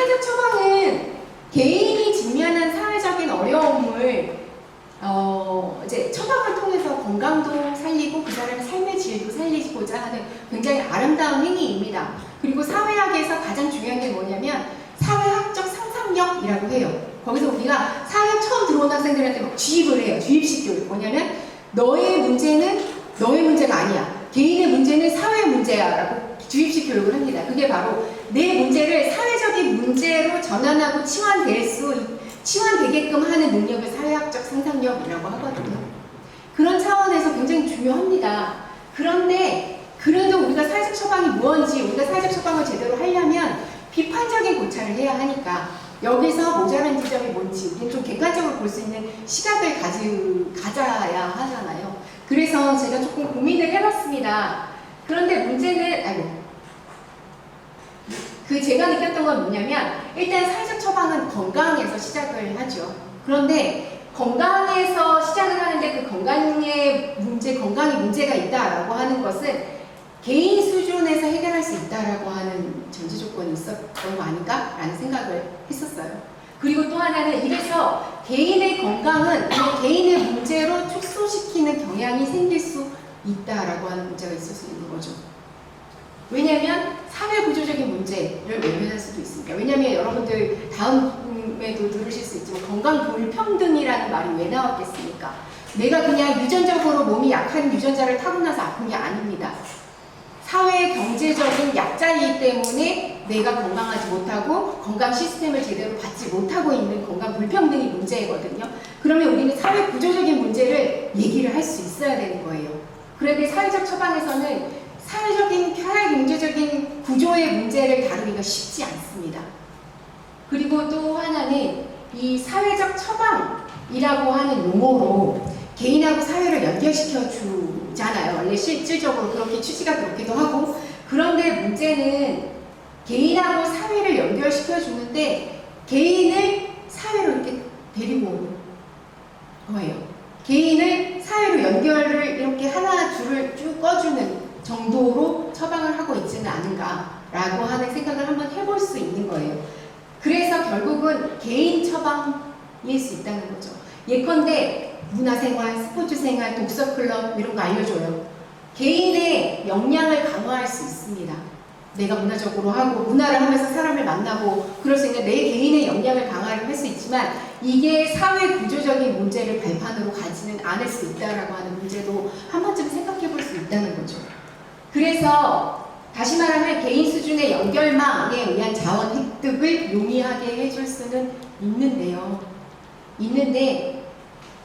사회적 처방은 개인이 직면한 사회적인 어려움을 이제 처방을 통해서 건강도 살리고 그 사람의 삶의 질도 살리고자 하는 굉장히 아름다운 행위입니다. 그리고 사회학에서 가장 중요한 게 뭐냐면 사회학적 상상력이라고 해요. 거기서 우리가 사회에 처음 들어온 학생들한테 막 주입을 해요. 주입식 교육. 뭐냐면 너의 문제는 너의 문제가 아니야. 개인의 문제는 사회의 문제야 라고 주입식 교육을 합니다. 그게 바로 내 문제를 사회적인 문제로 전환하고 치환되게끔 하는 능력을 사회학적 상상력이라고 하거든요. 그런 차원에서 굉장히 중요합니다. 그런데 그래도 우리가 사회적 처방이 무엇인지, 우리가 사회적 처방을 제대로 하려면 비판적인 고찰을 해야 하니까 여기서 모자란 지점이 뭔지 우리는 좀 객관적으로 볼 수 있는 시각을 가져야 하잖아요. 그래서 제가 조금 고민을 해봤습니다. 그런데 문제는 제가 느꼈던 건 뭐냐면 일단 사회적 처방은 건강에서 시작을 하죠. 그런데 건강에서 시작을 하는데 그 건강이 문제가 있다라고 하는 것은 개인 수준에서 해결할 수 있다라고 하는 전제 조건이 있었던 거 아닌가라는 생각을 했었어요. 그리고 또 하나는 이래서 개인의 건강은 개인의 문제로 축소시키는 경향이 생길 수 있다라고 하는 문제가 있을 수 있는 거죠. 왜냐하면 사회 구조적인 문제를 외면할 수도 있습니다. 왜냐하면 여러분들 다음에도 들으실 수 있지만 건강 불평등이라는 말이 왜 나왔겠습니까? 내가 그냥 유전적으로 몸이 약한 유전자를 타고나서 아픈 게 아닙니다. 사회 경제적인 약자이기 때문에 내가 건강하지 못하고 건강 시스템을 제대로 받지 못하고 있는 건강 불평등이 문제거든요. 그러면 우리는 사회 구조적인 문제를 얘기를 할 수 있어야 되는 거예요. 그런데 사회적 처방에서는 사회 경제적인 구조의 문제를 다루기가 쉽지 않습니다. 그리고 또 하나는 이 사회적 처방이라고 하는 용어로 개인하고 사회를 연결시켜 주잖아요. 원래 실질적으로 그렇게 취지가 그렇기도 하고, 그런데 문제는 개인하고 사회를 연결시켜 주는데 개인을 사회로 이렇게 데리고 오는 거예요. 개인을 사회로 연결을 이렇게 하나 줄을 쭉 꺼주는 정도로 처방을 하고 있지는 않은가라고 하는 생각을 한번 해볼 수 있는 거예요. 그래서 결국은 개인 처방일 수 있다는 거죠. 예컨대 문화생활, 스포츠생활, 독서클럽 이런 거 알려줘요. 개인의 역량을 강화할 수 있습니다. 내가 문화적으로 하고 문화를 하면서 사람을 만나고 그럴 수 있는 내 개인의 역량을 강화를 할 수 있지만 이게 사회 구조적인 문제를 발판으로 가지는 않을 수 있다라고 하는 문제도 한 번쯤 생각해 볼 수 있다는 거죠. 그래서 다시 말하면 개인 수준의 연결망에 의한 자원 획득을 용이하게 해줄 수는 있는데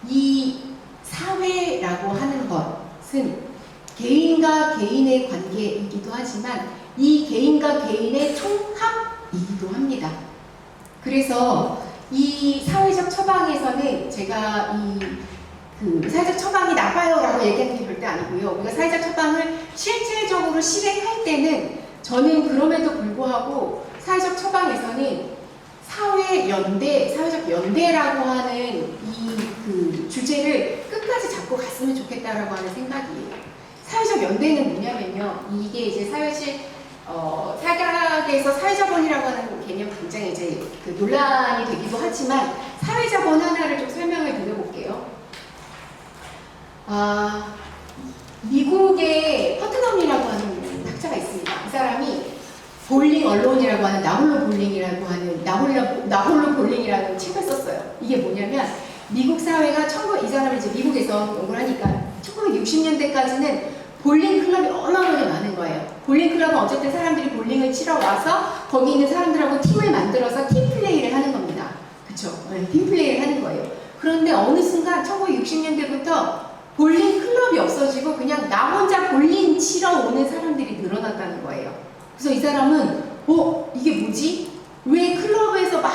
이 사회라고 하는 것은 개인과 개인의 관계이기도 하지만 이 개인과 개인의 총합이기도 합니다. 그래서 이 사회적 처방에서는 제가 사회적 처방이 나빠요라고 얘기하는 게 절대 아니고요. 우리가 사회적 처방을 실질적으로 실행할 때는 저는 그럼에도 불구하고 사회적 처방에서는 사회적 연대라고 하는 주제를 끝까지 잡고 갔으면 좋겠다라고 하는 생각이에요. 사회적 연대는 뭐냐면요. 이게 이제 사각에서 사회자본이라고 하는 개념 굉장히 이제 논란이 되기도 하지만 사회자본 하나를 좀 설명을 드려볼게요. 미국의 퍼트넘이라고 하는 학자가 있습니다. 이 사람이 볼링 언론이라고 하는 나홀로 볼링이라는 책을 썼어요. 이게 뭐냐면 미국 사회가 이 사람이 이제 미국에서 연구를 하니까 1960년대까지는 볼링 클럽이 어마어마하게 많은 거예요. 볼링 클럽은 어쨌든 사람들이 볼링을 치러 와서 거기 있는 사람들하고 팀을 만들어서 팀 플레이를 하는 겁니다. 그쵸? 팀 플레이를 하는 거예요. 그런데 어느 순간 1960년대부터 볼링 클럽이 없어지고 그냥 나 혼자 볼링 치러 오는 사람들이 늘어났다는 거예요. 그래서 이 사람은 이게 뭐지? 왜 클럽에서 막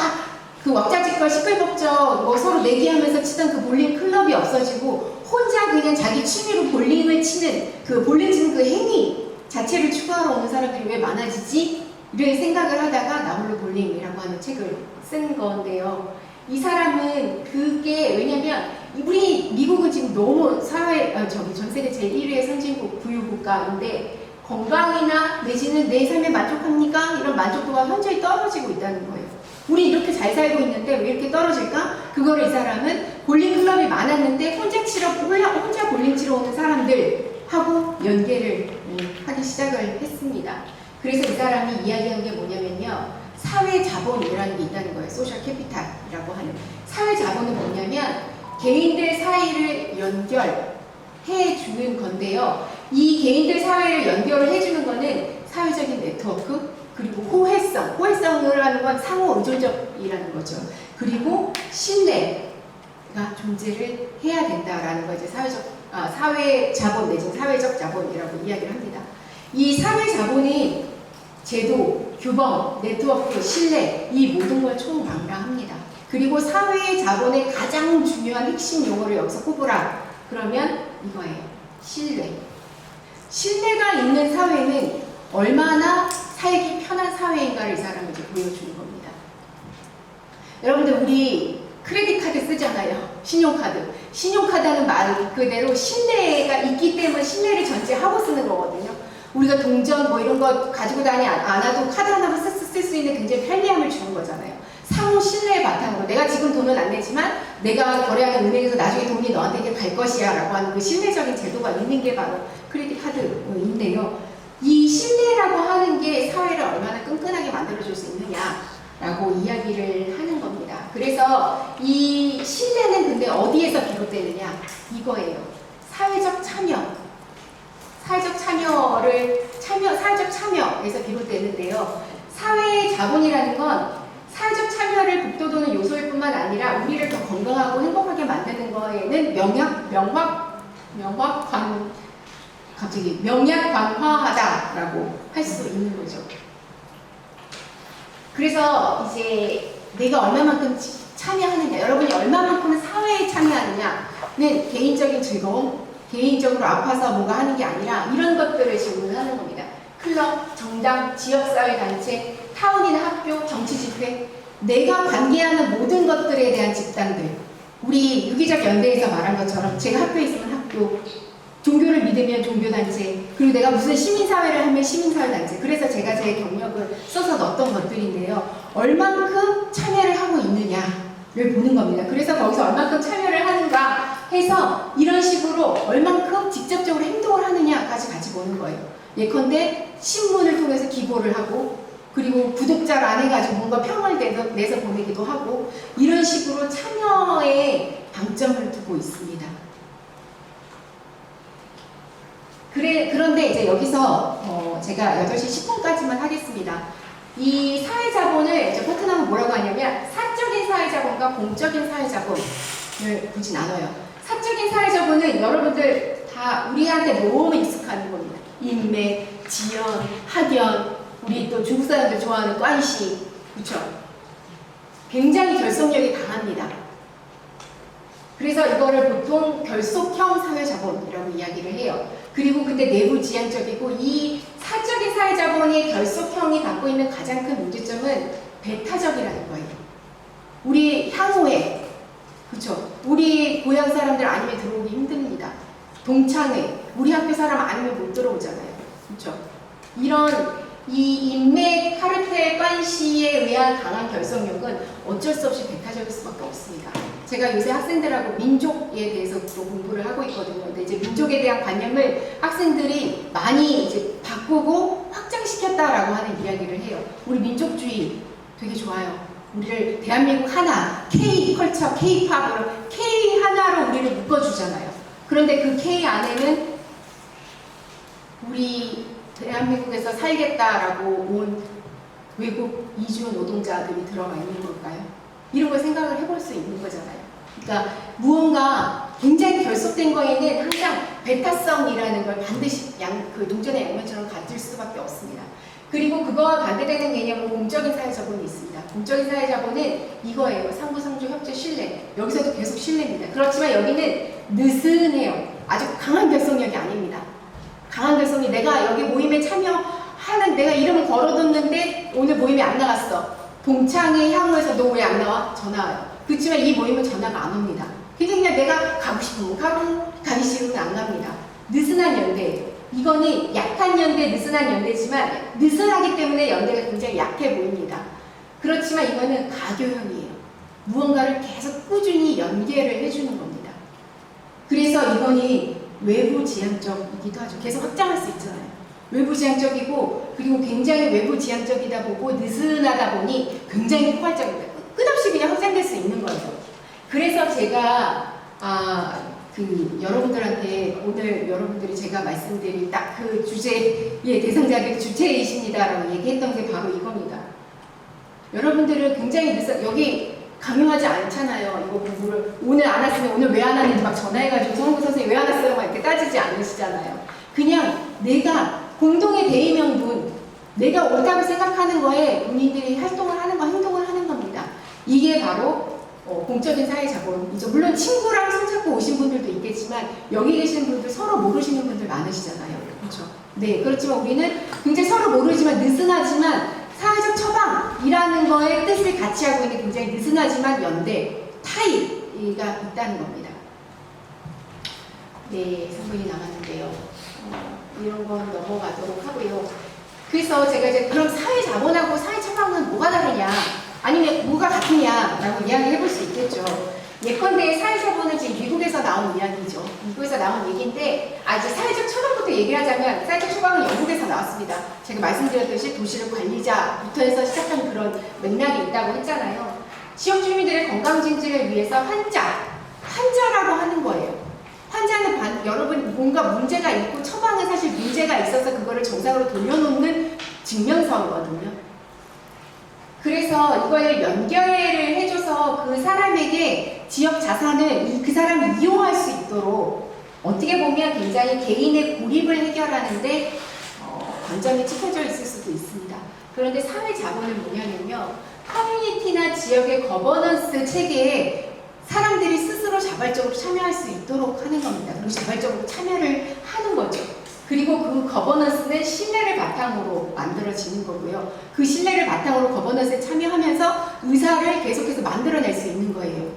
왁자지껄 시끌벅적 서로 내기하면서 치던 그 볼링 클럽이 없어지고 혼자 그냥 자기 취미로 볼링을 치는 볼링 치는 그 행위 자체를 추구하러 오는 사람들이 왜 많아지지? 이런 생각을 하다가 나홀로 볼링이라고 하는 책을 쓴 건데요. 이 사람은 왜냐면 우리 미국은 지금 너무 전 세계 제1위의 선진국 부유국가인데 건강이나 내지는 내 삶에 만족합니까? 이런 만족도가 현저히 떨어지고 있다는 거예요. 우리 이렇게 잘 살고 있는데 왜 이렇게 떨어질까? 그거를 이 사람은 볼링 클럽이 많았는데 혼자 볼링 치러 오는 사람들하고 연계를 하기 시작을 했습니다. 그래서 이 사람이 이야기한 게 뭐냐면요. 사회 자본이라는 게 있다는 거예요. 소셜 캐피탈이라고 하는. 사회 자본은 뭐냐면 개인들 사이를 연결해 주는 건데요. 이 개인들 사회를 연결을 해주는 거는 사회적인 네트워크, 그리고 호혜성을 하는 건 상호 의존적이라는 거죠. 그리고 신뢰가 존재를 해야 된다라는 거 이제 사회 자본 내지는 사회적 자본이라고 이야기를 합니다. 이 사회 자본이 제도, 규범, 네트워크, 신뢰 이 모든 걸 총망라합니다. 그리고 사회 자본의 가장 중요한 핵심 용어를 여기서 꼽으라. 그러면 이거예요. 신뢰. 신뢰가 있는 사회는 얼마나 살기 편한 사회인가를 이 사람이 이제 보여주는 겁니다. 여러분들 우리 크레딧 카드 쓰잖아요. 신용카드. 신용카드는 말 그대로 신뢰가 있기 때문에 신뢰를 전제하고 쓰는 거거든요. 우리가 동전 뭐 이런 거 가지고 다니 않아도 카드 하나로 쓸 수 있는 굉장히 편리함을 주는 거잖아요. 상호 신뢰의 바탕으로 내가 지금 돈은 안 내지만 내가 거래하는 은행에서 나중에 돈이 너한테 갈 것이야 라고 하는 그 신뢰적인 제도가 있는 게 바로 크레딧 카드인데요. 이 신뢰라고 하는 게 사회를 얼마나 끈끈하게 만들어줄 수 있느냐라고 이야기를 하는 겁니다. 그래서 이 신뢰는 근데 어디에서 비롯되느냐? 이거예요. 사회적 참여. 사회적 참여에서 비롯되는데요. 사회 자본이라는 건 사회적 참여를 북돋우는 요소일 뿐만 아니라 우리를 더 건강하고 행복하게 만드는 거에는 명약관화하다라고 할 수 있는 거죠. 그래서 이제 내가 얼마만큼 참여하느냐, 여러분이 얼마만큼 사회에 참여하느냐는 개인적인 즐거움, 개인적으로 아파서 뭔가 하는 게 아니라 이런 것들을 질문하는 겁니다. 클럽, 정당, 지역사회단체, 타운이나 학교, 정치집회, 내가 관계하는 모든 것들에 대한 집단들. 우리 유기적 연대에서 말한 것처럼 제가 학교에 있으면 학교, 종교를 믿으면 종교단체, 그리고 내가 무슨 시민사회를 하면 시민사회단체. 그래서 제가 제 경력을 써서 넣었던 것들인데요. 얼만큼 참여를 하고 있느냐를 보는 겁니다. 그래서 거기서 얼만큼 참여를 하는가 해서 이런 식으로 얼만큼 직접적으로 행동을 하느냐까지 같이 보는 거예요. 예컨대 신문을 통해서 기고를 하고 그리고 구독자를 안 해가지고 뭔가 평을 내서 보내기도 하고 이런 식으로 참여에 방점을 두고 있습니다. 그런데 이제 여기서 제가 8시 10분까지만 하겠습니다. 이 사회자본을 이제 토트넘은 뭐라고 하냐면 사적인 사회자본과 공적인 사회자본을 굳이 나눠요. 사적인 사회자본은 여러분들 다 우리한테 너무 익숙한 겁니다. 인맥, 지연, 학연, 우리 또 중국 사람들 좋아하는 관시, 그렇죠? 굉장히 결속력이 강합니다. 그래서 이거를 보통 결속형 사회자본이라고 이야기를 해요. 그리고 근데 내부 지향적이고 이 사적인 사회자본의 결속형이 갖고 있는 가장 큰 문제점은 배타적이라는 거예요. 우리 향후에, 그렇죠? 우리 고향 사람들 아니면 들어오기 힘듭니다. 동창회, 우리 학교 사람 아니면 못 들어오잖아요. 그렇죠? 이런 이 인맥, 카르텔, 관시에 의한 강한 결속력은 어쩔 수 없이 배타적일 수밖에 없습니다. 제가 요새 학생들하고 민족에 대해서 또 공부를 하고 있거든요. 근데 이제 민족에 대한 관념을 학생들이 많이 이제 바꾸고 확장시켰다라고 하는 이야기를 해요. 우리 민족주의 되게 좋아요. 우리를 대한민국 하나, K 컬처, K 팝으로 K 하나로 우리를 묶어주잖아요. 그런데 그 K 안에는 우리 대한민국에서 살겠다라고 온 외국 이주 노동자들이 들어가 있는 걸까요? 이런 걸 생각을 해볼 수 있는 거잖아요. 그러니까 무언가 굉장히 결속된 거에는 항상 배타성이라는 걸 반드시 그 동전의 양면처럼 가질 수밖에 없습니다. 그리고 그거와 반대되는 개념은 공적인 사회자본이 있습니다. 공적인 사회자본은 이거예요. 상부상조, 협조, 신뢰. 여기서도 계속 신뢰입니다. 그렇지만 여기는 느슨해요. 아주 강한 결속력이 아닙니다. 강한 결속이 내가 여기 모임에 참여하는 내가 이름을 걸어뒀는데 오늘 모임에 안 나갔어. 동창회 향후에서 너 왜 안 나와? 전화 와요. 그렇지만 이 모임은 전화가 안 옵니다. 그냥 내가 가고 싶으면 가고 가기 싫으면 안 갑니다. 느슨한 연대. 이거는 약한 연대, 느슨한 연대지만 느슨하기 때문에 연대가 굉장히 약해 보입니다. 그렇지만 이거는 가교형이에요. 무언가를 계속 꾸준히 연계를 해주는 겁니다. 그래서 이거는 외부 지향적이기도 하죠. 계속 확장할 수 있잖아요. 외부 지향적이고 그리고 굉장히 외부 지향적이다 보고 느슨하다 보니 굉장히 포괄적입니다. 끝없이 그냥 확장될 수 있는 거죠. 그래서 제가 여러분들한테 오늘 여러분들이 제가 말씀드린 딱 그 주제의 대상자들이 주체이십니다라고 얘기했던 게 바로 이겁니다. 여러분들은 굉장히 여기 강요하지 않잖아요. 이거 공부를 오늘 안 왔으면 오늘 왜 안 왔는지 막 전화해가지고 성우 선생님 왜 안 왔어요? 막 이렇게 따지지 않으시잖아요. 그냥 내가 공동의 대의명분, 내가 옳다고 생각하는 거에 본인들이 활동을 하는 거, 행동을 하는 겁니다. 이게 바로 공적인 사회자본이죠. 물론 친구랑 손잡고 오신 분들도 있겠지만 여기 계시는 분들 서로 모르시는 분들 많으시잖아요. 그렇죠? 네, 그렇지만 우리는 굉장히 서로 모르지만 느슨하지만 사회적 처방이라는 거에 뜻을 같이 하고 있는 굉장히 느슨하지만 연대, 타이가 있다는 겁니다. 네, 3분이 남았는데요. 이런 건 넘어가도록 하고요. 그래서 제가 이제 그럼 사회자본하고 사회처방은 뭐가 다르냐? 아니면 뭐가 같으냐라고 이야기를 해볼 수 있겠죠. 예컨대 사회자본은 지금 미국에서 나온 이야기죠. 미국에서 나온 얘기인데, 이제 사회적 처방부터 얘기를 하자면, 사회적 처방은 영국에서 나왔습니다. 제가 말씀드렸듯이 도시를 관리자부터 해서 시작한 그런 맥락이 있다고 했잖아요. 지역 주민들의 건강 증진을 위해서 환자라고 하는 거예요. 환자는 여러분 뭔가 문제가 있고 처방은 사실 문제가 있어서 그거를 정상으로 돌려놓는 증명서거든요. 그래서 이걸 연결을 해줘서 그 사람에게 지역 자산을 그 사람이 이용할 수 있도록 어떻게 보면 굉장히 개인의 고립을 해결하는데 관점이 찍혀져 있을 수도 있습니다. 그런데 사회자본은 뭐냐면요. 커뮤니티나 지역의 거버넌스 체계에 사람들이 스스로 자발적으로 참여할 수 있도록 하는 겁니다. 그리고 자발적으로 참여를 하는 거죠. 그리고 그 거버넌스는 신뢰를 바탕으로 만들어지는 거고요. 그 신뢰를 바탕으로 거버넌스에 참여하면서 의사를 계속해서 만들어낼 수 있는 거예요.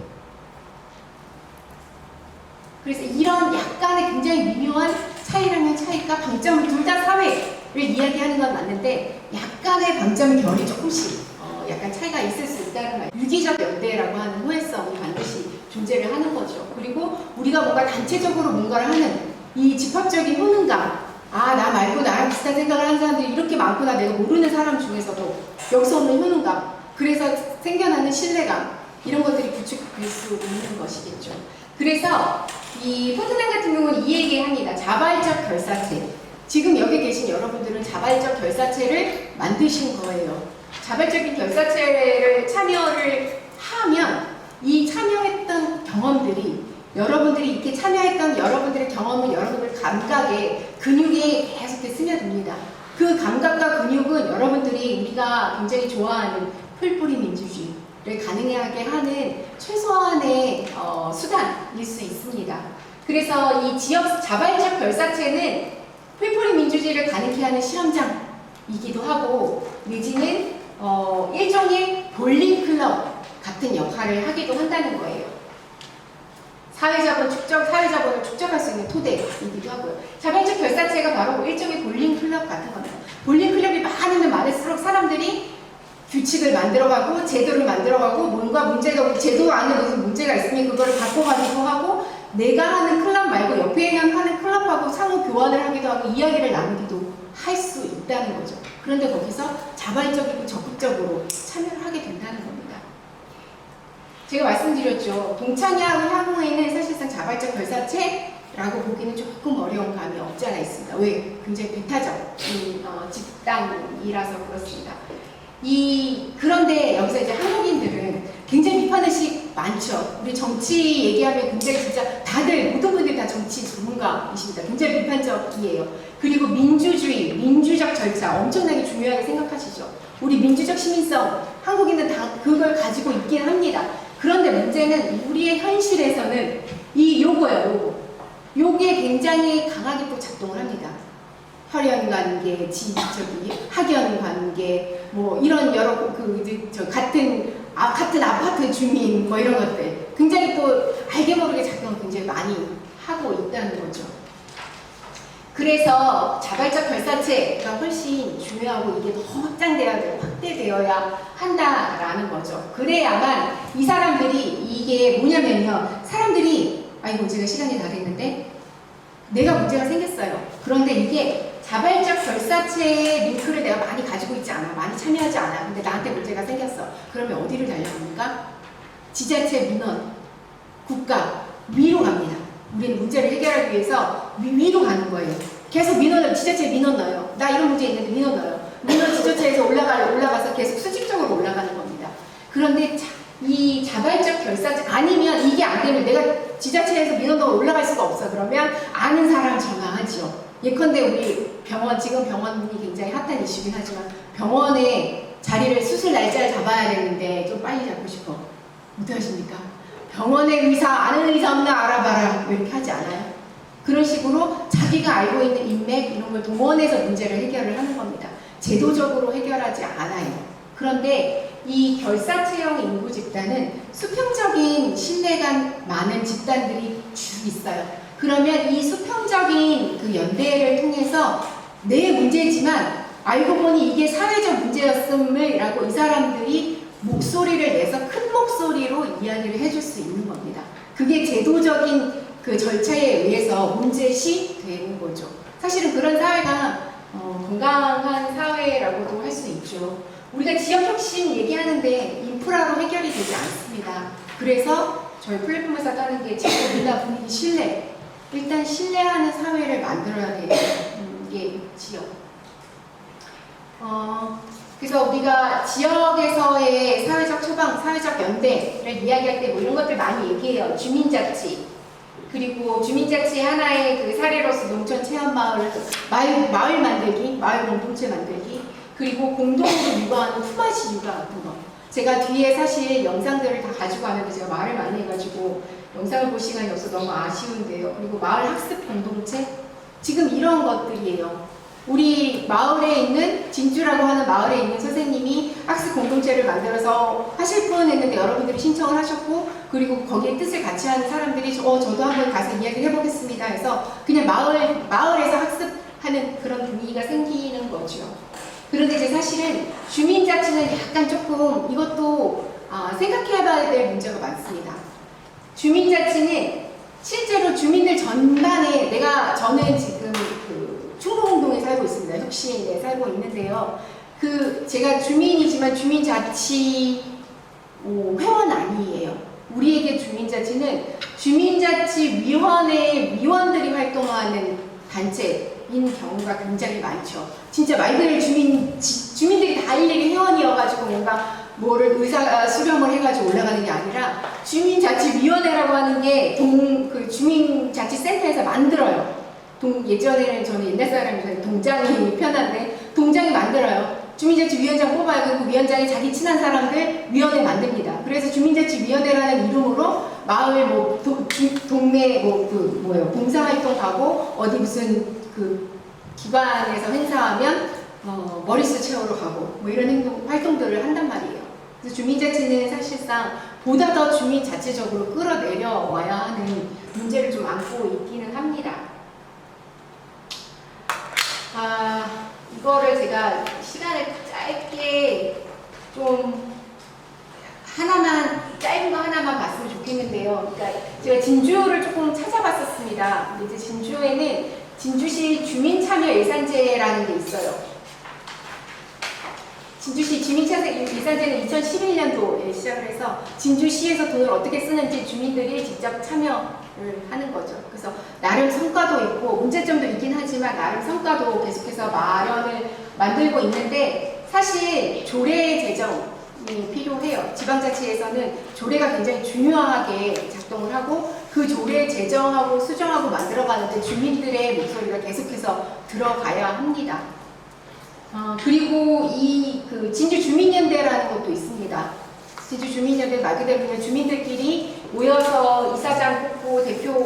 그래서 이런 약간의 굉장히 미묘한 차이라면 차이가 방점을 둘 다 사회를 이야기하는 건 맞는데 약간의 방점 결이 조금씩 약간 차이가 있을 수 있다는 말. 유기적 연대라고 하는 호혜성이 반드시 존재를 하는 거죠. 그리고 우리가 뭔가 단체적으로 뭔가를 하는 이 집합적인 효능감, 나 말고 나랑 비슷한 생각을 하는 사람들이 이렇게 많구나, 내가 모르는 사람 중에서도 여기서 오는 효능감, 그래서 생겨나는 신뢰감, 이런 것들이 구축될 수 있는 것이겠죠. 그래서 이 포트남 같은 경우는 이 얘기합니다. 자발적 결사체. 지금 여기 계신 여러분들은 자발적 결사체를 만드신 거예요. 자발적인 결사체를 참여를 하면 이 참여했던 경험들이 여러분들이 이렇게 참여했던 여러분들의 경험은 여러분들 감각에 근육에 계속 스며듭니다. 그 감각과 근육은 여러분들이 우리가 굉장히 좋아하는 풀뿌리 민주주의를 가능하게 하는 최소한의 수단일 수 있습니다. 그래서 이 지역 자발적 결사체는 풀뿌리 민주주의를 가능케 하는 실험장이기도 하고 내지는 일종의 볼링 클럽 같은 역할을 하기도 한다는 거예요. 사회자본을 축적할 수 있는 토대이기도 하고요. 자발적 결사체가 바로 일종의 볼링 클럽 같은 겁니다. 볼링 클럽이 많으면 많을수록 사람들이 규칙을 만들어가고 제도를 만들어가고 뭔가 문제가 제도 안에 무슨 문제가 있으면 그거를 바꿔가기도 하고 내가 하는 클럽 말고 옆에 하는 클럽하고 상호 교환을 하기도 하고 이야기를 나누기도 할 수 있다는 거죠. 그런데 거기서 자발적이고 적극적으로 참여를 하게 된다는 겁니다. 제가 말씀드렸죠. 동창회하고 향후에는 사실상 자발적 결사체라고 보기는 조금 어려운 감이 없지 않아 있습니다. 왜? 굉장히 배타적인 집단이라서 그렇습니다. 그런데 여기서 이제 한국인들은 굉장히 비판의식 많죠. 우리 정치 얘기하면 굉장히 진짜 다들 모든 분들이 다 정치 전문가이십니다. 굉장히 비판적이에요. 그리고 민주주의, 민주적 절차 엄청나게 중요하게 생각하시죠. 우리 민주적 시민성, 한국인은 다 그걸 가지고 있긴 합니다. 그런데 문제는 우리의 현실에서는 요게 굉장히 강하게 또 작동을 합니다. 혈연관계, 학연관계, 뭐 이런 여러 같은 아파트 주민 뭐 이런 것들 굉장히 또 알게 모르게 작동을 굉장히 많이 하고 있다는 거죠. 그래서 자발적 결사체가 훨씬 중요하고 이게 더 확장되어야 되고 확대되어야 한다라는 거죠. 그래야만 이 사람들이 이게 뭐냐면요. 사람들이 아이고 제가 시간이 다 됐는데 내가 문제가 생겼어요. 그런데 이게 자발적 결사체의 링크를 내가 많이 가지고 있지 않아. 많이 참여하지 않아. 근데 나한테 문제가 생겼어. 그러면 어디를 달려갑니까? 지자체, 민원, 국가, 위로 갑니다. 우리는 문제를 해결하기 위해서 위로 가는 거예요. 계속 민원을, 지자체에 민원 넣어요. 나 이런 문제 있는데 민원 넣어요. 민원 지자체에서 올라가서 계속 수직적으로 올라가는 겁니다. 그런데 이 자발적 결사체, 아니면 이게 안 되면 내가 지자체에서 민원 넣어 올라갈 수가 없어. 그러면 아는 사람 전화하죠. 예컨대 우리 병원, 지금 병원이 굉장히 핫한 이슈긴 하지만 병원에 자리를 수술 날짜를 잡아야 되는데 좀 빨리 잡고 싶어. 어떡하십니까? 병원의 의사, 아는 의사 없나 알아봐라. 왜 이렇게 하지 않아요? 그런 식으로 자기가 알고 있는 인맥 이런 걸 동원해서 문제를 해결을 하는 겁니다. 제도적으로 해결하지 않아요. 그런데 이 결사체형 인구 집단은 수평적인 신뢰가 많은 집단들이 쭉 있어요. 그러면 이 수평적인 그 연대를 통해서 내 문제지만 알고 보니 이게 사회적 문제였음을 이 사람들이 목소리를 내서 큰 목소리로 이야기를 해줄 수 있는 겁니다. 그게 제도적인 그 절차에 의해서 문제시 되는 거죠. 사실은 그런 사회가 건강한 사회라고도 할 수 있죠. 우리가 지역혁신 얘기하는데 인프라로 해결이 되지 않습니다. 그래서 저희 플랫폼에서 하는 게 제도, 문화, 분위기, 신뢰. 일단 신뢰하는 사회를 만들어야 돼요. 이게 지역. 그래서 우리가 지역에서의 사회적 처방, 사회적 연대를 이야기할 때 뭐 이런 것들 많이 얘기해요. 주민자치. 그리고 주민자치 하나의 그 사례로서 농촌 체험마을, 마을 만들기, 마을 공동체 만들기, 그리고 공동으로 육아하는 품앗이 육아 같은 거. 제가 뒤에 사실 영상들을 다 가지고 왔는데 제가 말을 많이 해가지고 영상을 볼 시간이 없어서 너무 아쉬운데요. 그리고 마을 학습 공동체? 지금 이런 것들이에요. 우리 마을에 있는, 진주라고 하는 마을에 있는 선생님이 학습 공동체를 만들어서 하실 분 했는데 여러분들이 신청을 하셨고, 그리고 거기에 뜻을 같이 하는 사람들이 저도 한번 가서 이야기를 해보겠습니다 해서 그냥 마을에서 학습하는 그런 분위기가 생기는 거죠. 그런데 이제 사실은 주민자치는 약간 조금 이것도 생각해 봐야 될 문제가 많습니다. 주민자치는 실제로 주민들 전반에 저는 지금 충북운동에 살고 있습니다. 혁신에 살고 있는데요. 제가 주민이지만 주민자치 회원 아니에요. 우리에게 주민자치는 주민자치위원회 위원들이 활동하는 단체인 경우가 굉장히 많죠. 진짜 말 그대로 주민들이 다 일일이 회원이어가지고 뭔가 뭐를 의사 수렴을 해가지고 올라가는 게 아니라 주민자치위원회라고 하는 게 주민자치센터에서 만들어요. 예전에는 저는 옛날 사람이라서 동장이 편한데 동장이 만들어요. 주민자치위원장 뽑아요. 그 위원장이 자기 친한 사람들 위원회 만듭니다. 그래서 주민자치위원회라는 이름으로 마을 동네 봉사활동 가고 어디 무슨 기관에서 행사하면 머리수 채우러 가고 뭐 이런 활동들을 한단 말이에요. 그래서 주민자치는 사실상 보다 더 주민자체적으로 끌어내려와야 하는 문제를 좀 안고 있기는 합니다. 이거를 제가 시간을 짧게 좀 짧은 거 하나만 봤으면 좋겠는데요. 그러니까 제가 진주를 조금 찾아봤었습니다. 이제 진주에는 진주시 주민참여예산제라는 게 있어요. 진주시 주민참여예산제는 2011년도에 시작을 해서 진주시에서 돈을 어떻게 쓰는지 주민들이 직접 참여를 하는 거죠. 그래서 나름 성과도 있고 문제점도 있긴 하지만 나름 성과도 계속해서 마련을 만들고 있는데 사실 조례 제정이 필요해요. 지방자치에서는 조례가 굉장히 중요하게 작동을 하고 그 조례 제정하고 수정하고 만들어가는데 주민들의 목소리가 계속해서 들어가야 합니다. 그리고 진주 주민연대라는 것도 있습니다. 진주 주민연대 말 그대로 그냥 주민들끼리 모여서 이사장 뽑고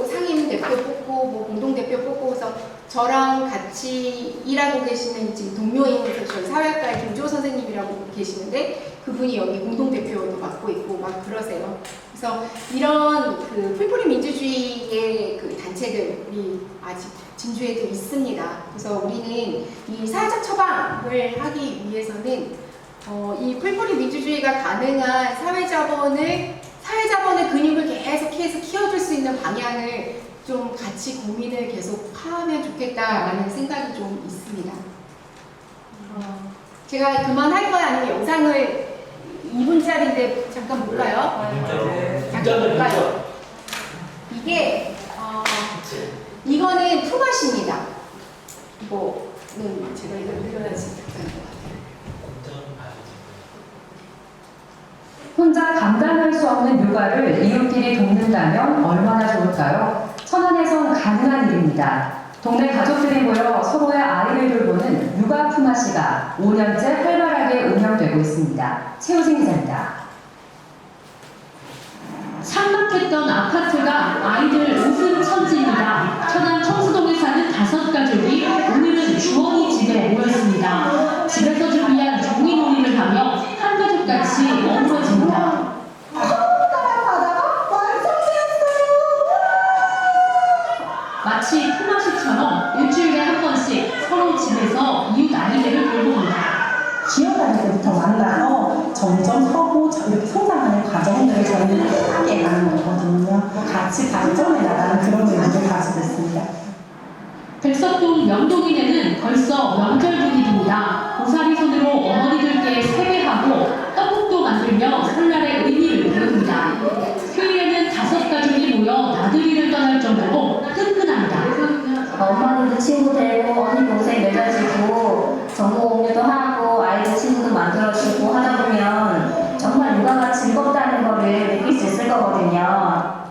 상임 대표 뽑고 뭐 공동대표 뽑고 그래서 저랑 같이 일하고 계시는 지금 동료인 저희 사회학과의 김주호 선생님이라고 계시는데 그분이 여기 공동대표도 맡고 있고 막 그러세요. 그래서 이런 그 풀뿌리 민주주의의 그 단체들이 아직 진주에도 있습니다. 그래서 우리는 이 사회적 처방을 하기 위해서는 이 풀뿌리 민주주의가 가능한 사회자본의 근육을 계속해서 키워줄 수 있는 방향을 좀 같이 고민을 계속 하면 좋겠다라는 생각이 좀 있습니다. 제가 그만할 거야 아니면 영상을 2분짜리인데 잠깐 볼까요? 잠깐 볼까요? 이게 이거는 품앗입니다. 이거는 제가 이걸 늘려야지 못하는 것 같아요. 혼자 감당할 수 없는 육아를 이웃끼리 돕는다면 얼마나 좋을까요? 천안에선 가능한 일입니다. 동네 가족들이 모여 서로의 아이를 돌보는 육아 품앗이가 5년째 활발하게 운영되고 있습니다. 최우진 기자입니다. 삭막했던 아파트가 아이들 웃음천지입니다. 천안 청수동에 사는 5가족이 오늘은 주원이 집에 모였습니다. 집에서 준비한 종이놀이를 하며 한 가족같이 어우러집니다. 마치 품앗이처럼 일주일에 한 번씩 서로 집에서 이웃 아이들을 돌봅니다. 기어다닐 때부터 만나서 점점 서고 이렇게 성장하는 과정들을 저희는 함께 가는 거거든요. 같이 발전해 나가는 그런 의미를 가지고 있습니다. 백석동 명동인에는 벌써 명절 분위기입니다. 고사리 손으로 어머니들께 세배하고 떡국도 만들며 설날의 의미를 배웁니다. 휴일에는 5가족이 모여 나들이를 떠날 정도로 끈끈합니다. 엄마들도 친구 되고 언니 동생 맺어주고 정보 공유도 하고 아이들 친구도 만들어주고 하다 보면 정말 육아가 즐겁다는 거를 느낄 수 있을 거거든요.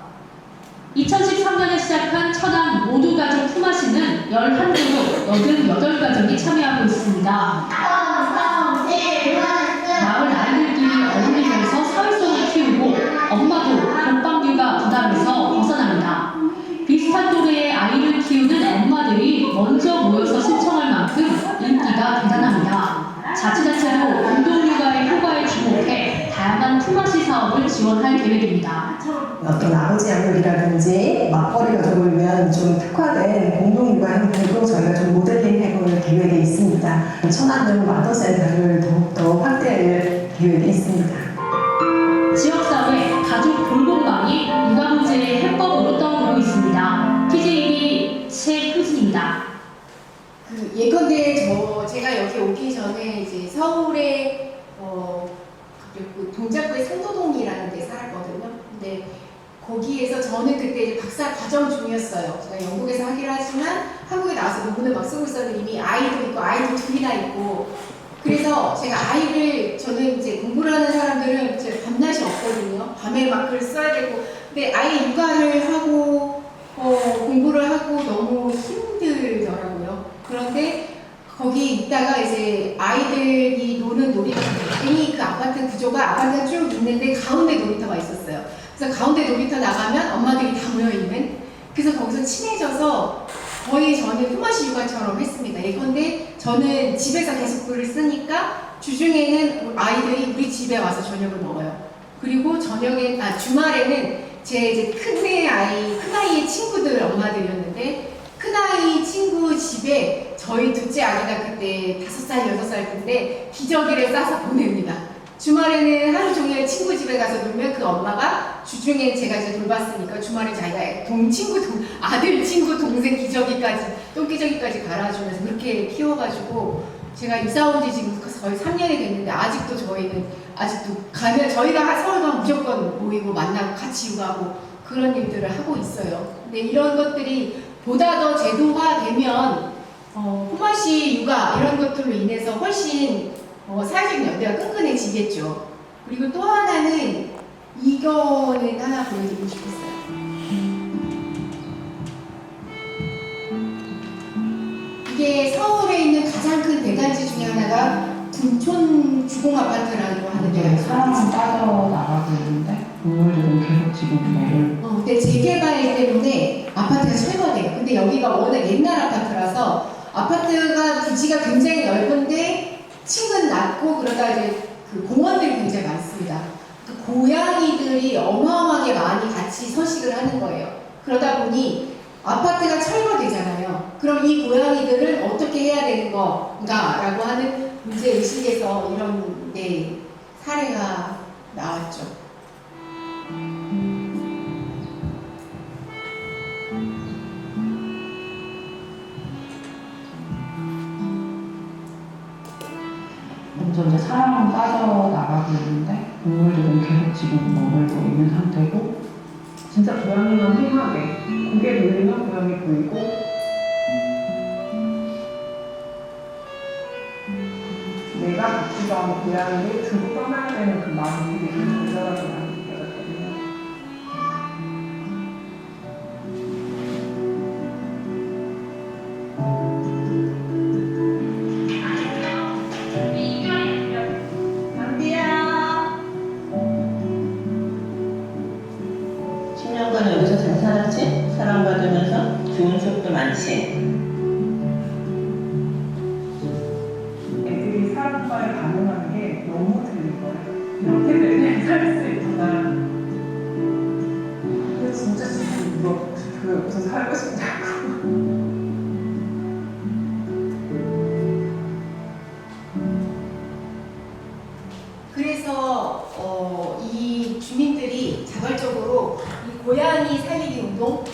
2013년에 시작한 천안 모두 가족 품앗이는 11그룹 88가족이 참여하고 있습니다. 마을 아이들끼리 어울리면서 사회성을 키우고 엄마도 독방육아 부담에서 벗어납니다. 비슷한 또래의 아이를 키우는 엄마들이 먼저 모여서 신청할 만큼 인기가 대단합니다. 자치단체도 공동육아의 효과에 주목해 다양한 품앗이 사업을 지원할 계획입니다. 어떤 아버지 양육이라든지 맞벌이 가족을 위한 좀 특화된 공동육아 행동도 저희가 좀 모델링 해볼 계획에 있습니다. 천안동 마더센터를 더욱더 확대할 계획에 있습니다. 지역사회 가족 돌봄방이 육아 문제의 해법으로 떠오르고 있습니다. TJB 최효진입니다. 예컨대 제가 여기 오기 전에 이제 서울에 그리고 동작구의 상도동이라는 데 살았거든요. 근데 거기에서 저는 그때 이제 박사 과정 중이었어요. 제가 영국에서 하기를 하지만 한국에 나와서 논문을 막 쓰고 있었는데 이미 아이도 있고 아이도 둘이나 있고 그래서 제가 저는 이제 공부를 하는 사람들은 이제 밤낮이 없거든요. 밤에 막 글을 써야 되고 근데 아이 육아를 하고 공부를 하고 너무 힘들더라고요. 그런데 거기 있다가 이제 아이들이 노는 놀이터 이미 그 아파트 구조가 아파트가 쭉 있는데 가운데 놀이터가 있었어요. 그래서 가운데 놀이터 나가면 엄마들이 다 모여있는 그래서 거기서 친해져서 거의 저는 품앗이 육아처럼 했습니다. 예컨대 저는 집에서 계속 글을 쓰니까 주중에는 아이들이 우리 집에 와서 저녁을 먹어요. 그리고 주말에는 제 이제 큰아이의 친구들 엄마들이었는데 큰아이 친구 집에 저희 둘째 아기가 그때 5살, 6살 때인데 기저귀를 싸서 보냅니다. 주말에는 하루 종일 친구 집에 가서 놀면 그 엄마가 주중에 제가 이제 돌봤으니까 주말에 자기가 아들 친구 동생 기저귀까지 똥기저귀까지 갈아주면서 그렇게 키워가지고 제가 이사 온 지 지금 거의 3년이 됐는데 아직도 저희는 가면 저희가 서울 가면 무조건 모이고 만나고 같이 육아하고 그런 일들을 하고 있어요. 근데 이런 것들이 보다 더 제도화되면 품앗이 육아 이런 것들로 인해서 훨씬 사회적 연대가 끈끈해지겠죠. 그리고 또 하나는 이거는 하나 보여드리고 싶었어요. 이게 서울에 있는 가장 큰 대단지 중에 하나가 둔촌 주공아파트라고 하는 데가 있어요. 사람은 빠져나가고 있는데 건물들은 계속 지금 근데 재개발 때문에 아파트가 철거돼요. 근데 여기가 워낙 옛날 아파트라서 아파트가 부지가 굉장히 넓은데 층은 낮고 그러다 이제 그 공원들이 굉장히 많습니다. 그 고양이들이 어마어마하게 많이 같이 서식을 하는 거예요. 그러다 보니 아파트가 철거되잖아요. 그럼 이 고양이들을 어떻게 해야 되는 건가라고 하는 문제 의식에서 이런 사례가 나왔죠. 먼저 이제 사랑은 빠져나가고 있는데 동물들은 계속 지금 머물고 있는 상태고 진짜 고양이는 휑하게 고개 돌리면 고양이 보이고 내가 같이도 하는 고양이를 두고 떠나야 되는 그 마음이 되게 간절하게 많이 느껴졌거든요. 남비야. 10년간 여기서 잘 살았지? 사랑받으면서 좋은 추억도 많지? 애들이 사람과의 반응하는 게 너무 틀린 거예요. 이렇게 매일 살 수 있구나. 근데 진짜 지금 이거 무슨 살고 싶냐고. 그래서 이 주민들이 자발적으로 이 고양이 살리기 운동을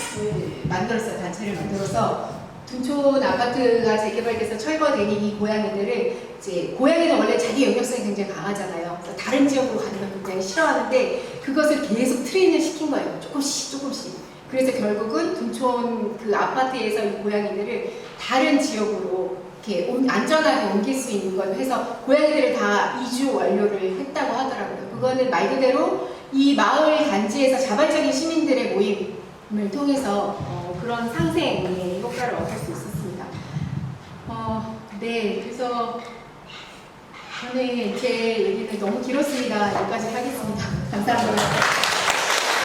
만들었어요. 단체를 만들어서 둔촌 아파트가 재개발돼서 철거되니 이 고양이들을 이제 고양이는 원래 자기 영역성이 굉장히 강하잖아요. 그래서 다른 지역으로 가는 걸 굉장히 싫어하는데 그것을 계속 트레이닝을 시킨 거예요. 조금씩. 그래서 결국은 둔촌 그 아파트에서 이 고양이들을 다른 지역으로 이렇게 안전하게 옮길 수 있는 걸 해서 고양이들을 다 이주 완료를 했다고 하더라고요. 그거는 말 그대로 이 마을 단지에서 자발적인 시민들의 모임을 통해서 그런 상생의 효과를 얻을 수 있었습니다. 네, 그래서 저는 제 얘기는 너무 길었습니다. 여기까지 하겠습니다. 감사합니다.